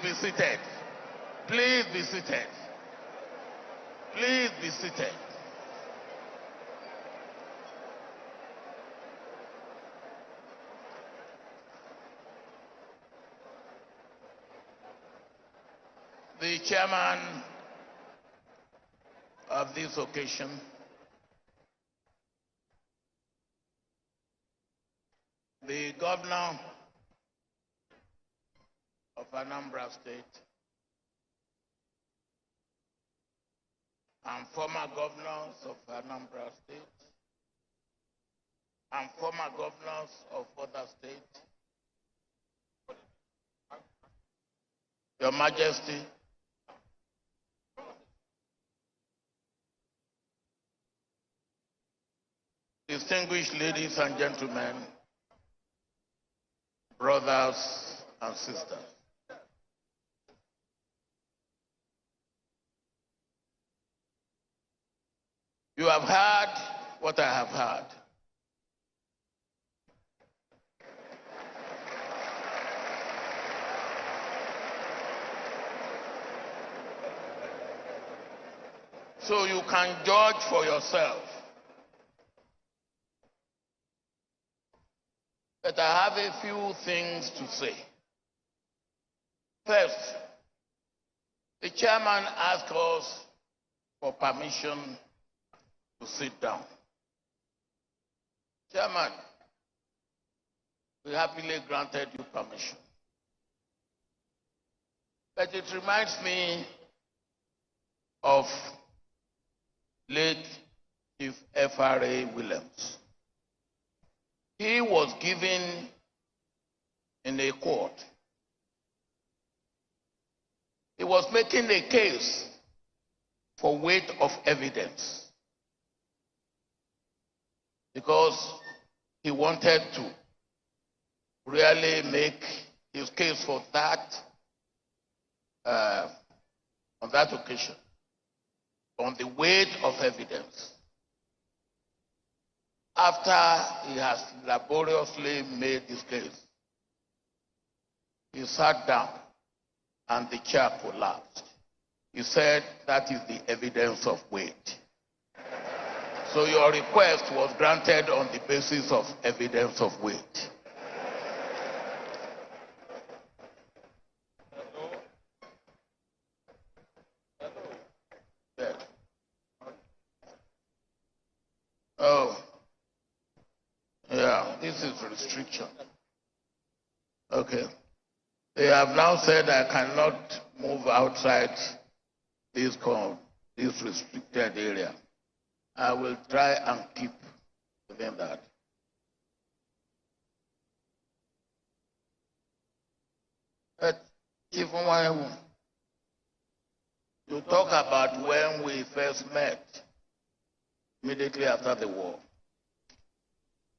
be seated. Please be seated. Please be seated. The chairman of this occasion, the governor of Anambra State, and former governors of Anambra State, and former governors of other states, Your Majesty, distinguished ladies and gentlemen, brothers and sisters. You have heard what I have heard. So you can judge for yourself. But I have a few things to say. First, the chairman asked us for permission to sit down. Chairman, we happily granted you permission. But it reminds me of late Chief F.R.A. Williams. He was given in a court. He was making a case for weight of evidence because he wanted to really make his case for that on that occasion, on the weight of evidence. After he has laboriously made his case, he sat down and the chair collapsed. He said, that is the evidence of weight. So your request was granted on the basis of evidence of weight. Yeah. Oh. Yeah, this is restriction. Okay. They have now said I cannot move outside this restricted area. I will try and keep within that. But even when you talk about when we first met, immediately after the war,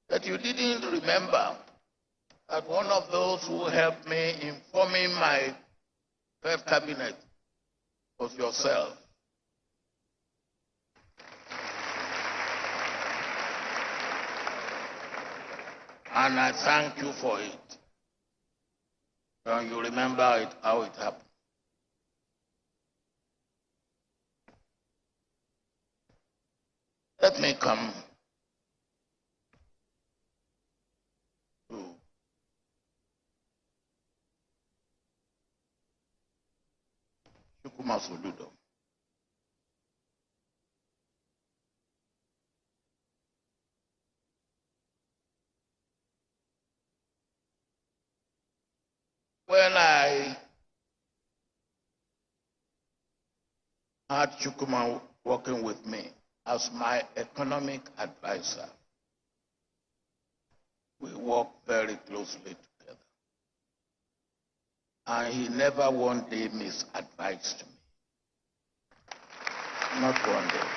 that you didn't remember that one of those who helped me in forming my first cabinet was yourself. And I thank you for it. And you remember it, how it happened. Let me come to Chukwuma Soludo. When I had Chukwuma working with me as my economic advisor, we worked very closely together. And he never one day misadvised me. Not one day.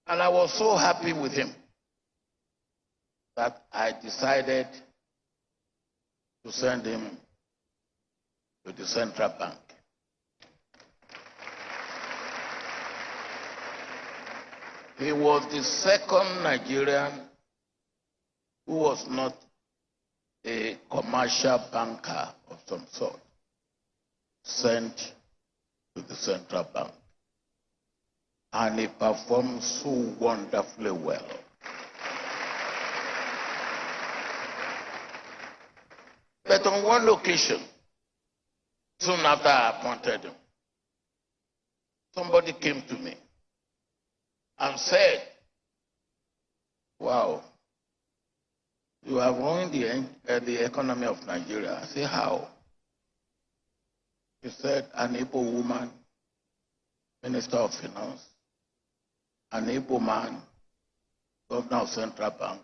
And I was so happy with him that I decided to send him to the central bank. He was the second Nigerian who was not a commercial banker of some sort, sent to the central bank. And he performed so wonderfully well. But on one occasion, soon after I appointed him, somebody came to me and said, "Wow, you have ruined the economy of Nigeria." I said, "How?" He said, "An able woman, Minister of Finance, an able man, Governor of Central Bank.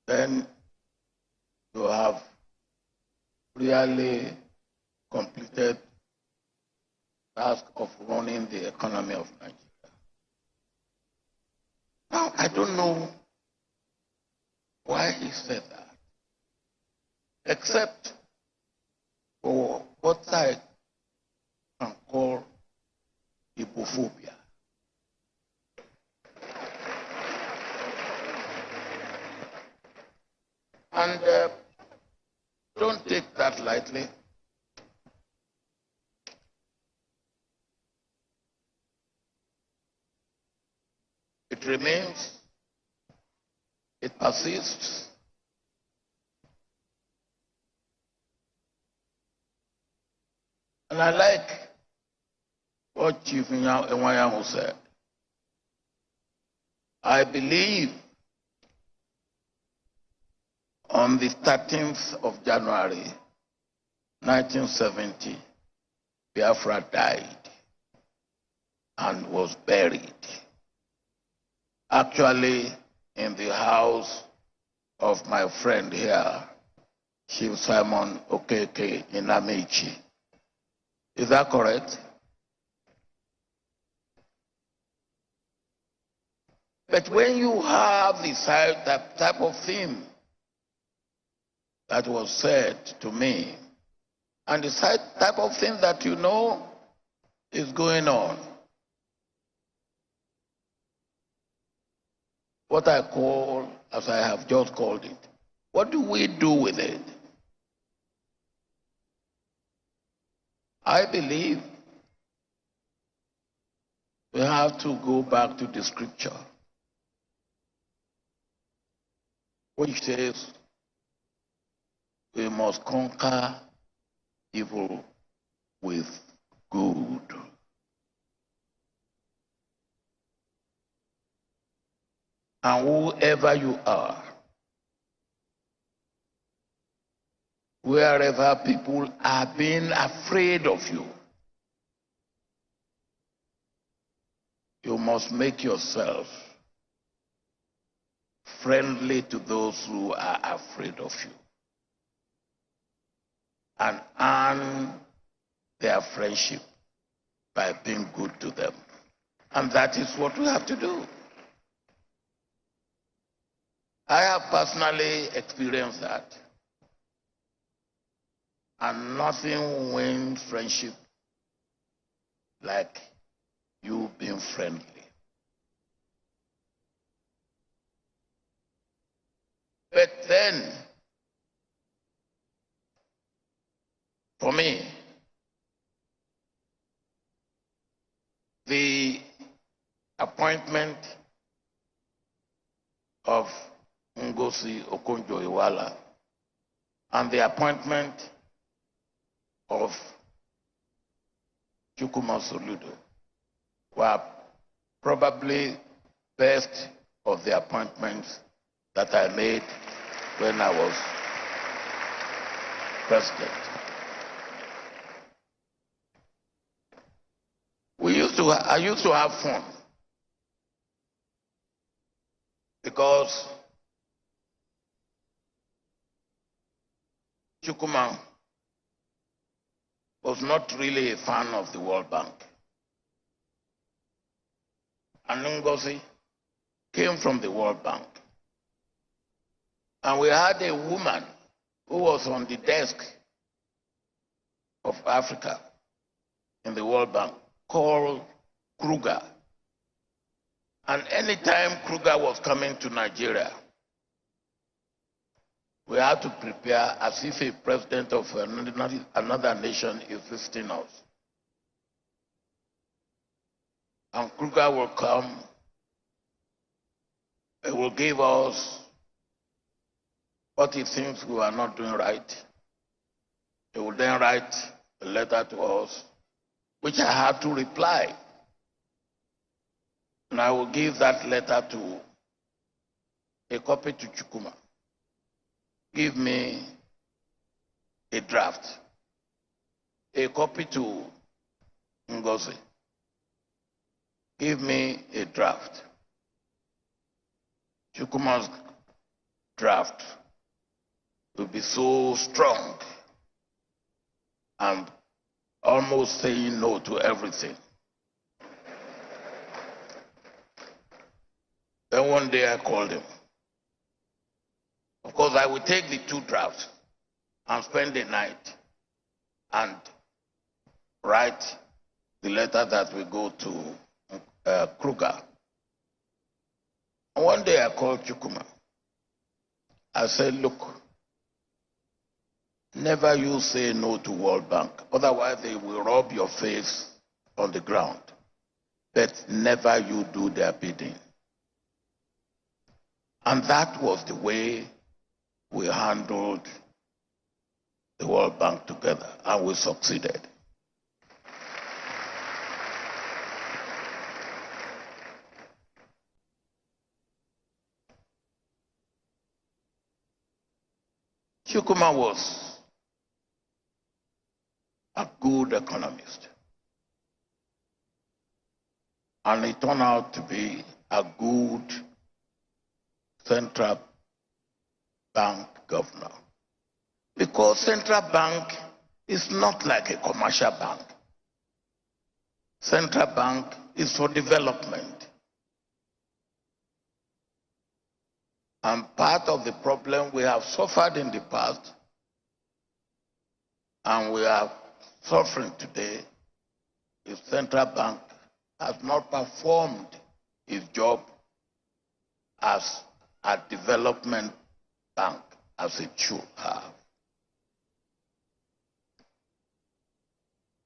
Then you have really completed the task of running the economy of Nigeria." Now, I don't know why he said that, except for what I can call Ibophobia. And don't take that lightly. It remains, it persists. And I like what Chief Nwayamu said. I believe on the 13th of January, 1970, Biafra died and was buried, actually in the house of my friend here, Chief Simon Okeke in Amici. Is that correct? But when you have that type of thing that was said to me, and the type of thing that you know is going on, what I call, as I have just called it, what do we do with it? I believe we have to go back to the scripture, which says we must conquer evil with good. And whoever you are, wherever people are being afraid of you, you must make yourself friendly to those who are afraid of you and earn their friendship by being good to them. And that is what we have to do. I have personally experienced that. And nothing wins friendship like you being friendly. But then, for me, the appointment of Ngozi Okonjo-Iweala and the appointment of Chukwuma Soludo were probably best of the appointments that I made when I was president. I used to have fun because Chukwuma was not really a fan of the World Bank. And Ngozi came from the World Bank. And we had a woman who was on the desk of Africa in the World Bank called Kruger. And anytime Kruger was coming to Nigeria, we have to prepare as if a president of another nation is visiting us. And Kruger will come, he will give us what he thinks we are not doing right. He will then write a letter to us, which I have to reply. And I will give that letter to a copy to Chukuma. Give me a draft. A copy to Ngozi. Give me a draft. Chukuma's draft will be so strong and almost saying no to everything. Then one day I called him. Of course, I will take the two drafts and spend the night and write the letter that will go to Kruger. And one day I called Chukuma. I said, look, never you say no to World Bank. Otherwise, they will rub your face on the ground. But never you do their bidding. And that was the way we handled the World Bank together, and we succeeded. Chukuma was a good economist, and he turned out to be a good central bank governor. Because central bank is not like a commercial bank. Central bank is for development. And part of the problem we have suffered in the past, and we are suffering today, is central bank has not performed its job as a development bank as it should have.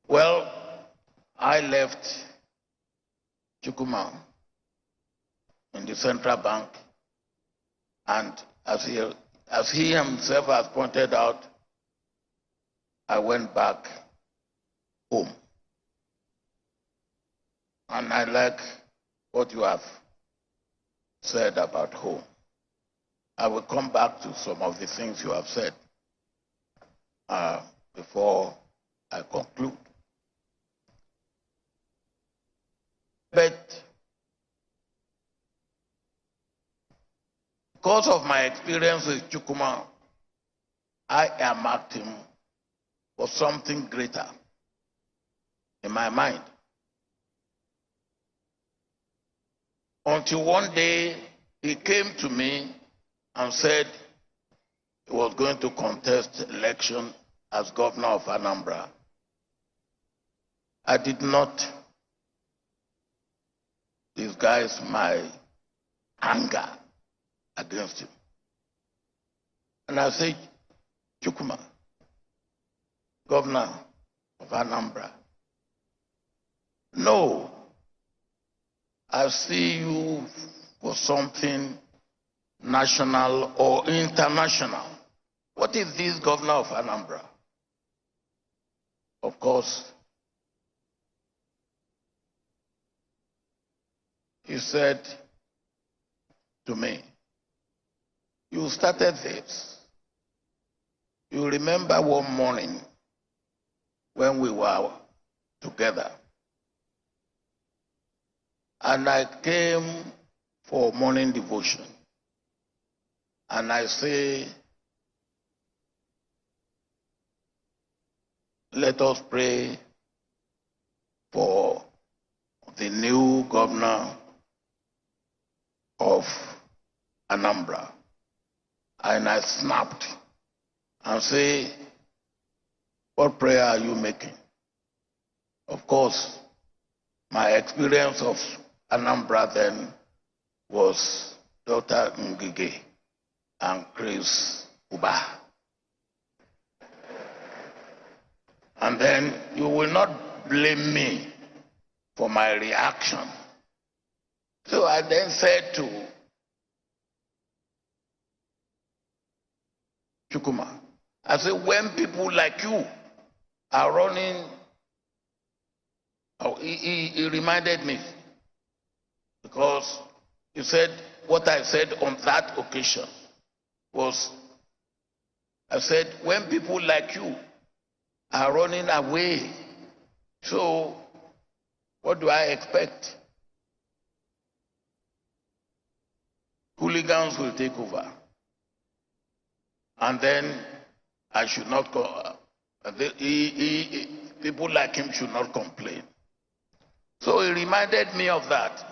Well, I left Chukuma in the central bank, and as he himself has pointed out, I went back home. And I like what you have said about home. I will come back to some of the things you have said before I conclude. But because of my experience with Chukuma, I earmarked him for something greater in my mind. Until one day he came to me and said he was going to contest election as governor of Anambra. I did not disguise my anger against him. And I said, Chukuma, governor of Anambra, no, I see you for something national or international. What is this governor of Anambra? Of course, he said to me, you started this. You remember one morning when we were together, and I came for morning devotion, and I say, let us pray for the new governor of Anambra. And I snapped and say, what prayer are you making? Of course, my experience of Anambra then was Dr. Ngige and Chris Uba. And then you will not blame me for my reaction. So I then said to Chukuma, I said, when people like you are running, he reminded me, because he said, what I said on that occasion was, I said, when people like you are running away, so what do I expect? Hooligans will take over. And then I should not go. People like him should not complain. So he reminded me of that.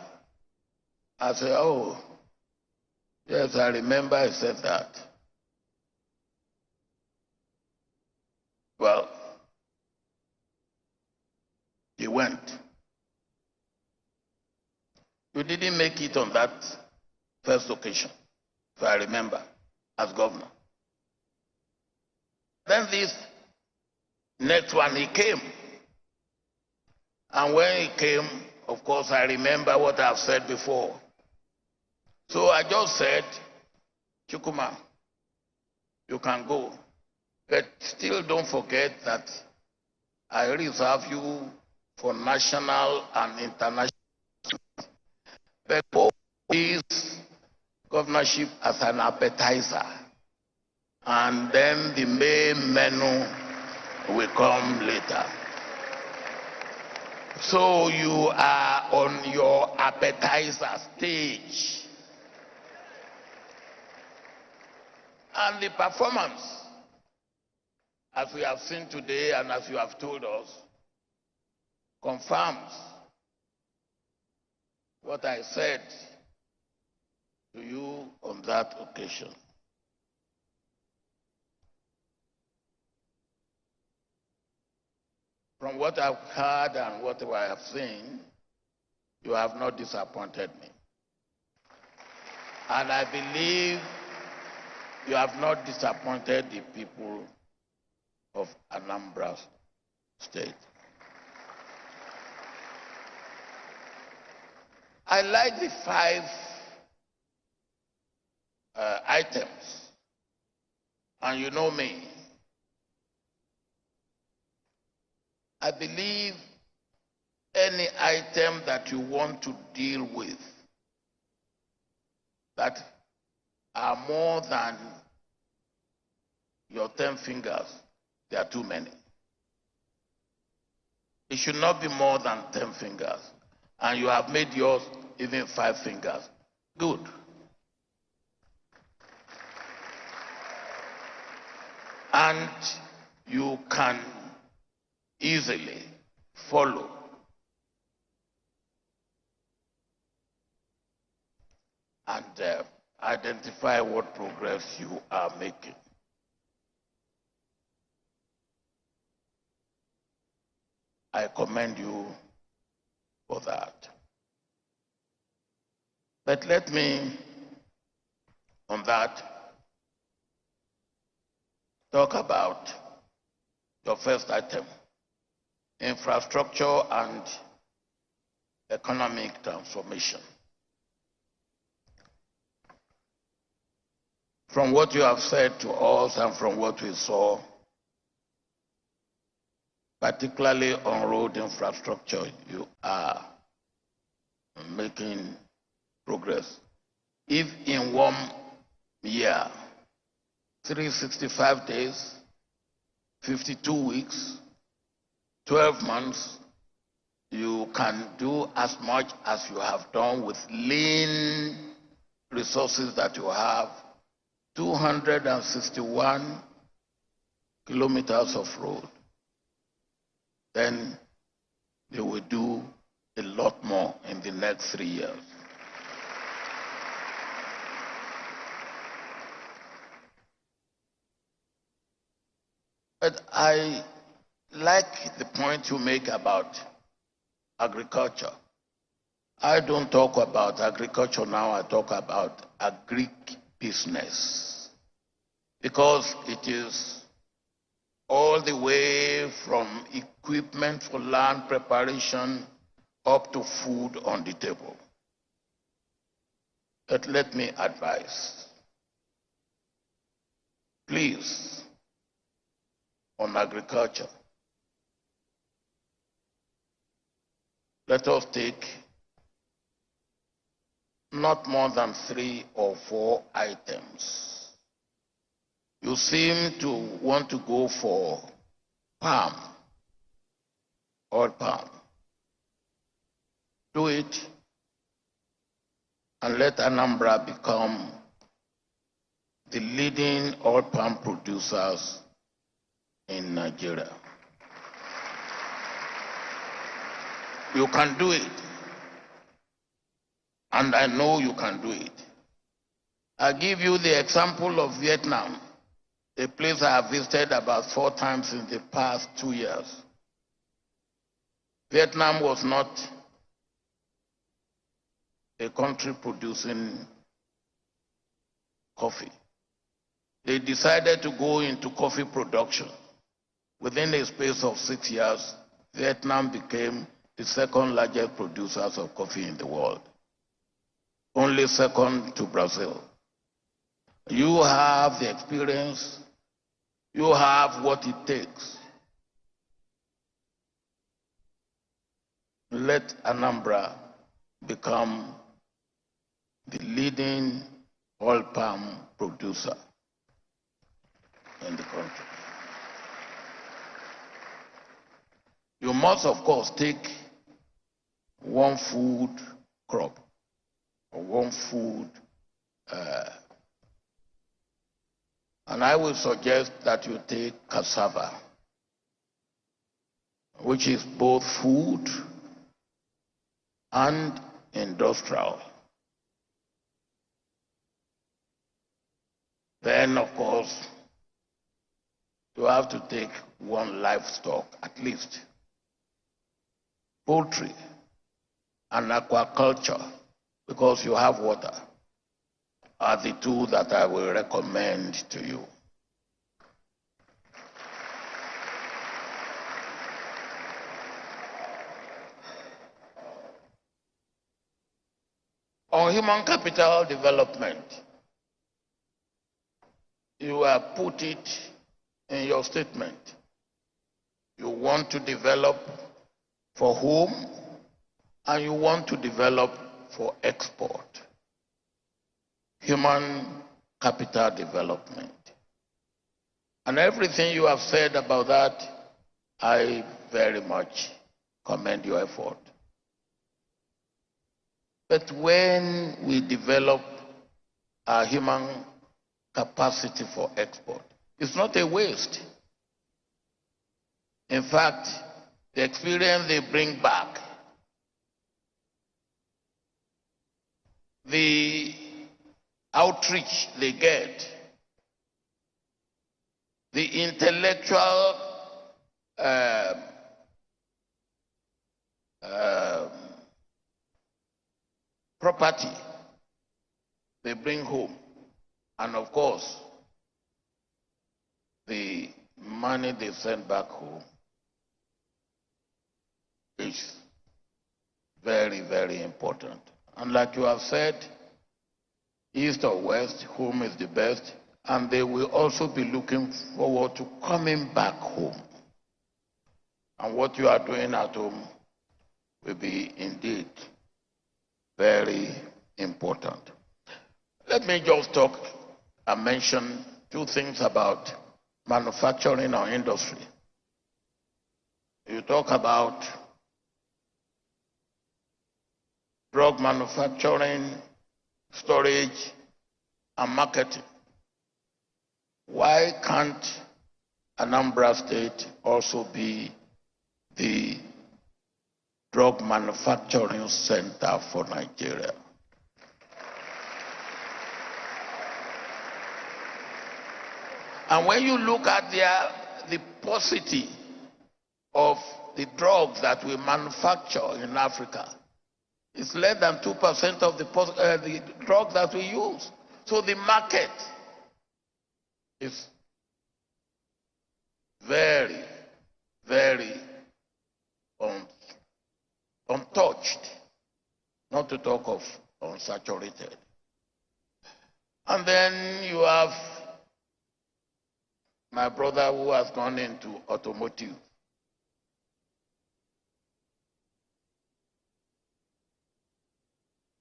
I said, oh, yes, I remember he said that. Well, he went. You didn't make it on that first occasion, if I remember, as governor. Then this next one, he came. And when he came, of course, I remember what I've said before. So I just said, Chukuma, you can go. But still don't forget that I reserve you for national and international. But this governorship as an appetizer. And then the main menu will come later. So you are on your appetizer stage. And the performance, as we have seen today and as you have told us, confirms what I said to you on that occasion. From what I've heard and what I have seen, you have not disappointed me. And I believe you have not disappointed the people of Anambra State. I like the 5 items, and you know me. I believe any item that you want to deal with that are more than your 10 fingers, there are too many. It should not be more than 10 fingers. And you have made yours even 5 fingers. Good. And you can easily follow and identify what progress you are making. I commend you for that. But let me, on that, talk about your first item, infrastructure and economic transformation. From what you have said to us and from what we saw, particularly on road infrastructure, you are making progress. If in 1 year, 365 days, 52 weeks, 12 months, you can do as much as you have done with lean resources that you have, 261 kilometers of road, then you will do a lot more in the next 3 years. But I like the point you make about agriculture. I don't talk about agriculture now, I talk about agri-business. because it is all the way from equipment for land preparation up to food on the table. But let me advise, please, on agriculture, let us take not more than 3 or 4 items. You seem to want to go for palm, oil palm. Do it and let Anambra become the leading oil palm producers in Nigeria. You can do it. And I know you can do it. I'll give you the example of Vietnam, a place I have visited about 4 times in the past 2 years. Vietnam was not a country producing coffee. They decided to go into coffee production. Within a space of 6 years, Vietnam became the 2nd largest producers of coffee in the world, only second to Brazil. You have the experience, you have what it takes. Let Anambra become the leading oil palm producer in the country. You must, of course, take one food crop or one food, and I will suggest that you take cassava, which is both food and industrial. Then, of course, you have to take one livestock, at least. Poultry and aquaculture, because you have water, are the 2 that I will recommend to you. On human capital development, you have put it in your statement. You want to develop for home, and you want to develop for export. Human capital development. And everything you have said about that, I very much commend your effort. But when we develop our human capacity for export, it's not a waste. In fact, the experience they bring back, the outreach they get, the intellectual property they bring home, and of course, the money they send back home is very, very important. And like you have said, east or west, home is the best, and they will also be looking forward to coming back home. And what you are doing at home will be indeed very important. Let me just talk and mention 2 things about manufacturing or industry. You talk about drug manufacturing, storage, and marketing. Why can't Anambra State also be the drug manufacturing center for Nigeria? And when you look at the paucity of the drugs that we manufacture in Africa, it's less than 2% of the drugs that we use. So the market is very, very untouched, not to talk of unsaturated. And then you have my brother who has gone into automotive.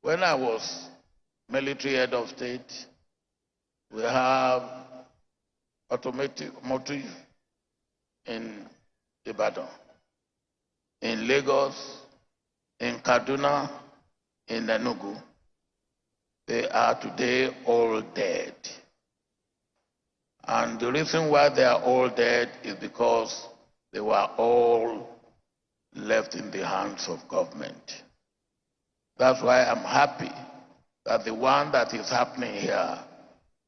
When I was military head of state, we have automotive in Ibadan, in Lagos, in Kaduna, in Enugu. They are today all dead. And the reason why they are all dead is because they were all left in the hands of government. That's why I'm happy that the one that is happening here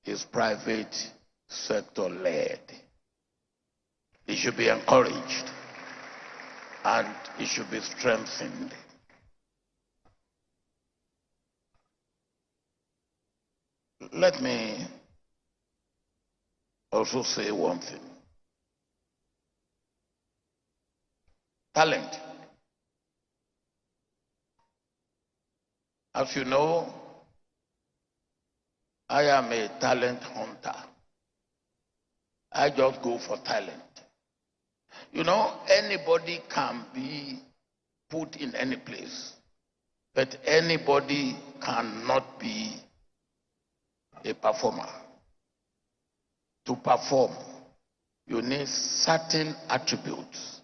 is private sector led. It should be encouraged and it should be strengthened. Let me also say one thing. Talent. As you know, I am a talent hunter. I just go for talent. You know, anybody can be put in any place, but anybody cannot be a performer. To perform, you need certain attributes,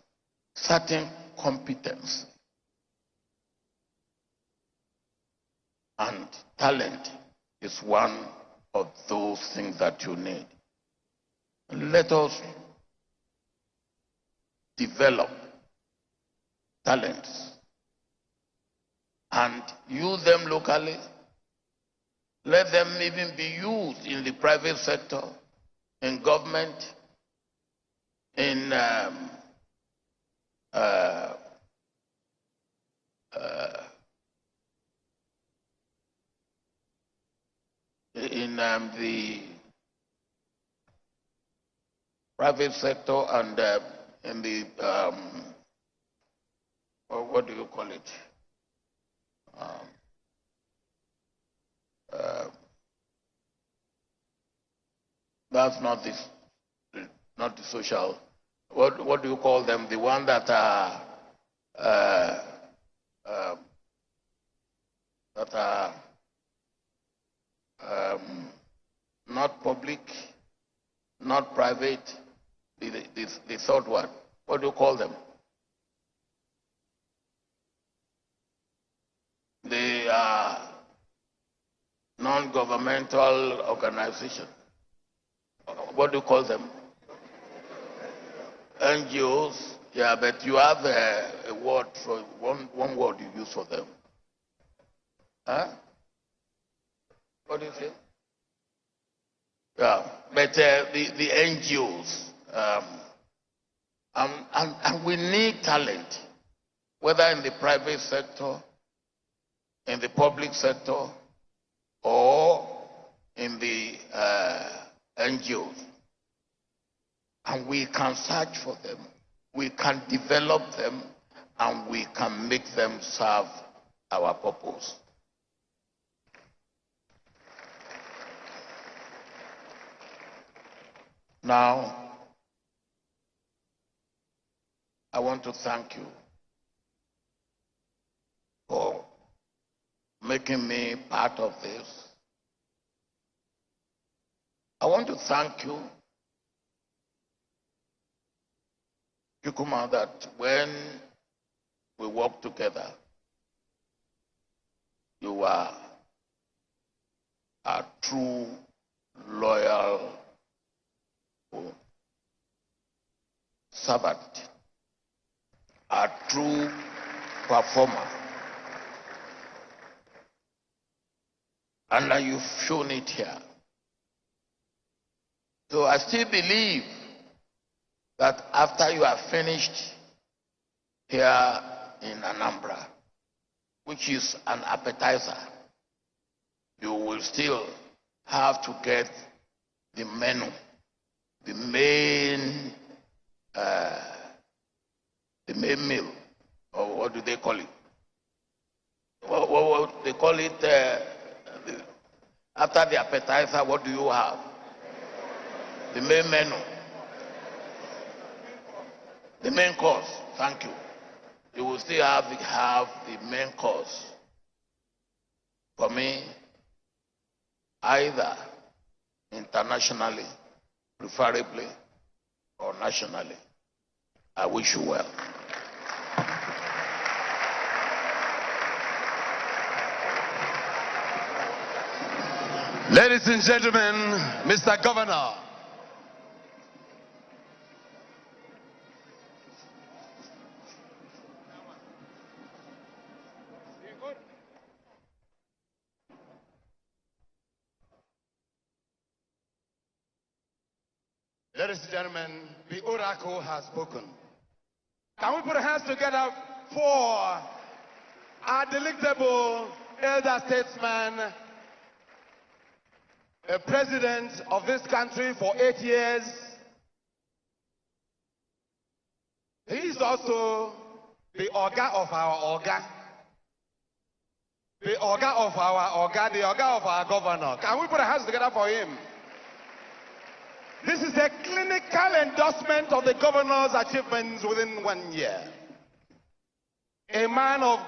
certain competence. And talent is one of those things that you need. Let us develop talents and use them locally. Let them even be used in the private sector, in government, in the private sector and in the what do you call it? That's not the social. What do you call them? The one that are not public, not private. The third one. What do you call them? They are non-governmental organization. What do you call them? NGOs. Yeah, but you have a word for one word you use for them. Huh? What do you say? Yeah, but the NGOs, and we need talent, whether in the private sector, in the public sector, or in the NGOs. And we can search for them, we can develop them, and we can make them serve our purpose. Now, I want to thank you for making me part of this. I want to thank you, Yukuma, that when we work together, you are a true, loyal servant, a true performer. And you've shown it here. So I still believe that after you are finished here in Anambra, which is an appetizer, you will still have to get the menu the main meal, or what do they call it? What they call it? After the appetizer, what do you have? The main menu. The main course. Thank you. You will still have the main course. For me, either internationally, preferably, or nationally. I wish you well. Ladies and gentlemen, Mr. Governor. Ladies and gentlemen, the oracle has spoken. Can we put our hands together for our delectable elder statesman, a president of this country for 8 years. He is also the Oga of our Oga. The Oga of our Oga, the Oga of our governor. Can we put our hands together for him? This is a clinical endorsement of the governor's achievements within 1 year. A man of